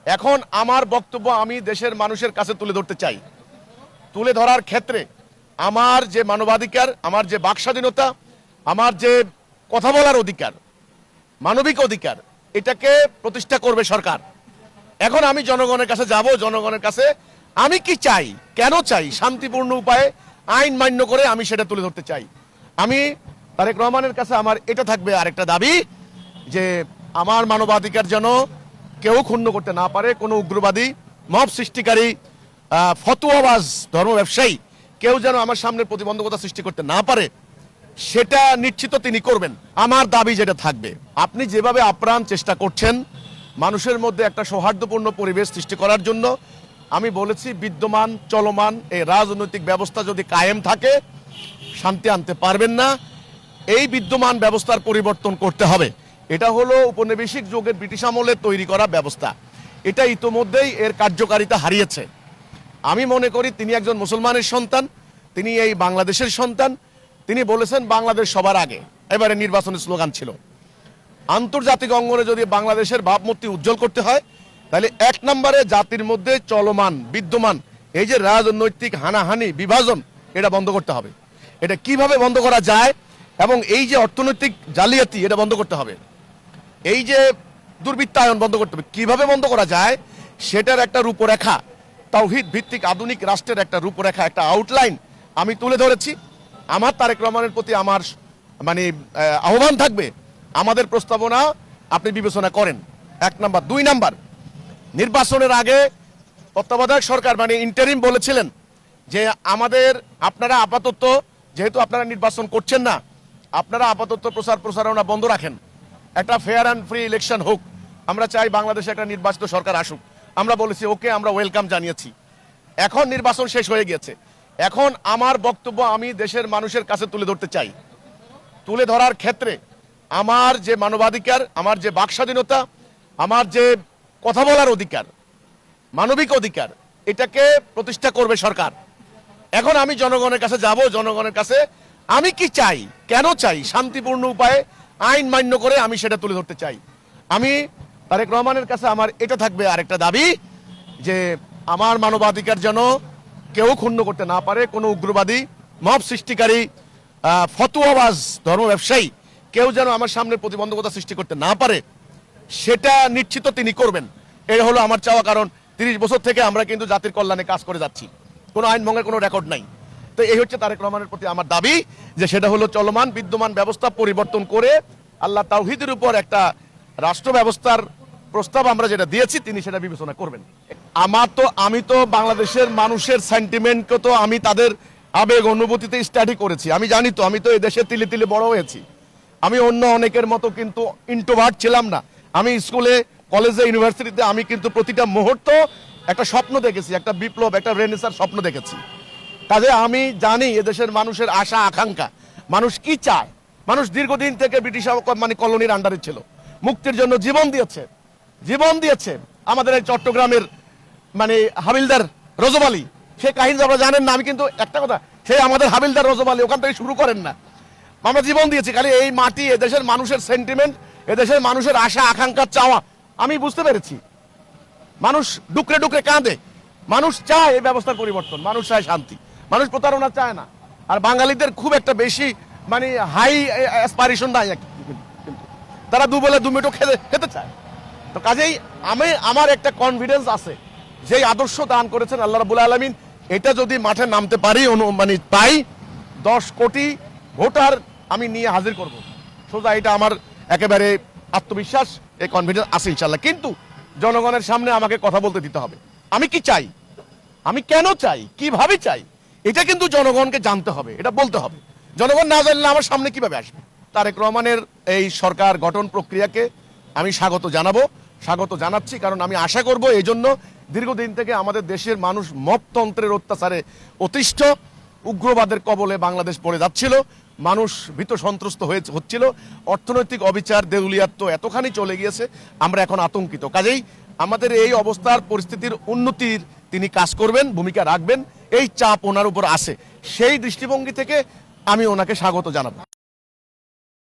এখন আমার বক্তব্য আমি দেশের মানুষের কাছে তুলে ধরতে চাই। তুলে ধরার ক্ষেত্রে আমার যে মানবাধিকার, আমার যে বাকস্বাধীনতা, আমার যে কথা বলার অধিকার, মানবিক অধিকার, এটাকে প্রতিষ্ঠা করবে সরকার। এখন আমি জনগণের কাছে যাব, জনগণের কাছে আমি কি চাই, কেন চাই, শান্তিপূর্ণ উপায়ে আইন মান্য করে আমি সেটা তুলে ধরতে চাই। আমি তারেক রহমানের কাছে আমার এটা থাকবে আরেকটা দাবি, যে আমার মানবাধিকার যেন কেউ ক্ষুণ্ণ করতে না পারে। কোনো উগ্রবাদী, মব সৃষ্টিকারী, ফতুয়াবাজ, ধর্ম ব্যবসায়ী কেউ যেন আমার সামনে প্রতিবন্ধকতা সৃষ্টি করতে না পারে, সেটা নিশ্চিত তিনি করবেন। আমার দাবি যেটা থাকবে, আপনি যেভাবে আপ্রাণ চেষ্টা করছেন মানুষের মধ্যে একটা সৌহার্দ্যপূর্ণ পরিবেশ সৃষ্টি করার জন্য, আমি বলেছি বিদ্যমান চলমান এই রাজনৈতিক ব্যবস্থা যদি কায়েম থাকে শান্তি আনতে পারবেন না। এই বিদ্যমান ব্যবস্থার পরিবর্তন করতে হবে। এটা হলো উপনিবেশিক যুগের ব্রিটিশ আমলে তৈরি করা ব্যবস্থা। এটা ইতোমধ্যেই এর কার্যকারিতা হারিয়েছে। আমি মনে করি তিনি একজন মুসলমানের সন্তান, তিনি এই বাংলাদেশের সন্তান। তিনি বলেছেন বাংলাদেশ সবার আগে। এবারে নির্বাচনের স্লোগান ছিল। আন্তর্জাতিক অঙ্গনে যদি বাংলাদেশের ভাবমূর্তি উজ্জ্বল করতে হয়, তাহলে এক নম্বরে জাতির মধ্যে চলমান বিদ্যমান এই যে রাজনৈতিক হানাহানি, বিভাজন, এটা বন্ধ করতে হবে। এটা কিভাবে বন্ধ করা যায়, এবং এই যে অর্থনৈতিক জালিয়াতি, এটা বন্ধ করতে হবে। এই যে দুর্বৃত্তায়ন বন্ধ করতে হবে, কিভাবে বন্ধ করা যায় সেটার একটা রূপরেখা, তাওহীদ ভিত্তিক আধুনিক রাষ্ট্রের একটা রূপরেখা, একটা আউটলাইন আমি তুলে ধরেছি। আমার তারেক রহমানের প্রতি আমার আহ্বান থাকবে, আমাদের প্রস্তাবনা আপনি বিবেচনা করেন। এক নাম্বার। দুই নাম্বার, নির্বাচনের আগে তত্ত্বাবধায়ক সরকার ইন্টারিম বলেছিলেন যে আপনারা আপাতত, যেহেতু আপনারা নির্বাচন করছেন না, আপনারা আপাতত প্রচারণা বন্ধ রাখেন, একটা ফেয়ার অ্যান্ড ফ্রি ইলেকশন হোক, আমরা চাই বাংলাদেশে একটা নির্বাচিত সরকার আসুক। আমরা বলেছি ওকে, আমরা ওয়েলকাম জানিয়েছি। এখন নির্বাচন শেষ হয়ে গিয়েছে। এখন আমার বক্তব্য আমি দেশের মানুষের কাছে তুলে ধরতে চাই। তুলে ধরার ক্ষেত্রে আমার যে মানবাধিকার, আমার যে বাকস্বাধীনতা, আমার যে কথা বলার অধিকার, মানবিক অধিকার, এটাকে প্রতিষ্ঠা করবে সরকার। এখন আমি জনগণের কাছে যাব, জনগণের কাছে আমি কি চাই, কেন চাই, শান্তিপূর্ণ উপায়ে আইন মান্য করে আমি সেটা তুলে ধরতে চাই। আমি তারেক রহমানের কাছে আমার এটা থাকবে আরেকটা দাবি, যে আমার মানবাধিকার যেন কেউ ক্ষুণ্ণ করতে না পারে। কোনো উগ্রবাদী, মব সৃষ্টিকারী, ফতুয়াবাজ, ধর্ম ব্যবসায়ী কেউ যেন আমার সামনে প্রতিবন্ধকতা সৃষ্টি করতে না পারে, সেটা নিশ্চিত তিনি করবেন। এই হলো আমার চাওয়া। কারণ 30 বছর থেকে আমরা কিন্তু জাতির কল্যাণে কাজ করে যাচ্ছি, কোনো আইন ভঙ্গের কোনো রেকর্ড নাই। তো এই হচ্ছে তারেক রহমানের প্রতি আমার দাবি, যে সেটা হলো চলমান বিদ্যমান ব্যবস্থা পরিবর্তন করে আল্লাহ তাওহীদের উপর একটা রাষ্ট্র ব্যবস্থার প্রস্তাব আমরা যেটা দিয়েছি, তিনি সেটা বিবেচনা করবেন। আমি তো বাংলাদেশের মানুষের সেন্টিমেন্টকে তো আমি তাদের আবেগ অনুভূতিতে স্টাডি করেছি। আমি জানি তো, আমি তো এই দেশে তিলে তিলে বড় হয়েছি। আমি অন্য অনেকের মতো কিন্তু ইন্ট্রোভার্ট ছিলাম না। আমি স্কুলে, কলেজে, ইউনিভার্সিটিতে আমি কিন্তু প্রতিটা মুহূর্ত একটা স্বপ্ন দেখেছি, একটা বিপ্লব, একটা রেনেসার স্বপ্ন দেখেছি। কাজে আমি জানি এদেশের মানুষের আশা আকাঙ্ক্ষা, মানুষ কি চায়। মানুষ দীর্ঘদিন থেকে ব্রিটিশ কলোনির আন্ডারে ছিল, মুক্তির জন্য জীবন দিয়েছে। আমাদের এই চট্টগ্রামের হাবিলদার রজব আলী, সে কাহিনী আপনারা জানেন না। আমি কিন্তু একটা কথা, সে আমাদের হাবিলদার রজব আলী, ওখান থেকে শুরু করেন না। আমরা জীবন দিয়েছি। খালি এই মাটি, এদেশের মানুষের সেন্টিমেন্ট, এদেশের মানুষের আশা আকাঙ্ক্ষা চাওয়া আমি বুঝতে পেরেছি। মানুষ ডুকরে ডুকরে কাঁদে। মানুষ চায় এই ব্যবস্থার পরিবর্তন, মানুষ চায় শান্তি, মানুষ প্রতারণা চায় না। আর বাঙালিদের খুব একটা বেশি হাই অ্যাসপাইরেশন নাই, তারা দুবেলা দুমিটো খেতে চায়। তো কাজেই আমার একটা কনফিডেন্স আছে, যে আদর্শ দান করেছেন আল্লাহ রাব্বুল আলামিন, এটা যদি মাঠে নামতে পারি, পাই, 10 কোটি ভোটার আমি নিয়ে হাজির করব সোজা। এটা আমার একেবারে আত্মবিশ্বাস, এই কনফিডেন্স আছে ইনশাল্লাহ। কিন্তু জনগণের সামনে আমাকে কথা বলতে দিতে হবে। আমি কি চাই, আমি কেন চাই, কিভাবে চাই, এটা কিন্তু জনগণকে জানতে হবে, এটা বলতে হবে। জনগণ না জানলে আমার সামনে কিভাবে আসবে? তারেক রহমানের এই সরকার গঠন প্রক্রিয়াকে আমি স্বাগত জানাচ্ছি। কারণ আমি আশা করব, এই জন্য দীর্ঘদিন থেকে আমাদের দেশের মানুষ মবতন্ত্রের অত্যাচারে অতিষ্ঠ, উগ্রবাদের কবলে বাংলাদেশ পড়ে যাচ্ছিল, মানুষ ভীত সন্ত্রস্ত হচ্ছিল, অর্থনৈতিক অবিচার, দেউলিয়াত্ব এতখানি চলে গিয়েছে, আমরা এখন আতঙ্কিত। কাজেই আমাদের এই অবস্থার পরিস্থিতির উন্নতির তিনি কাজ করবেন, ভূমিকা রাখবেন, এই চাপ ওনার উপর আসে। সেই দৃষ্টিভঙ্গি থেকে আমি ওনাকে স্বাগত জানাবো।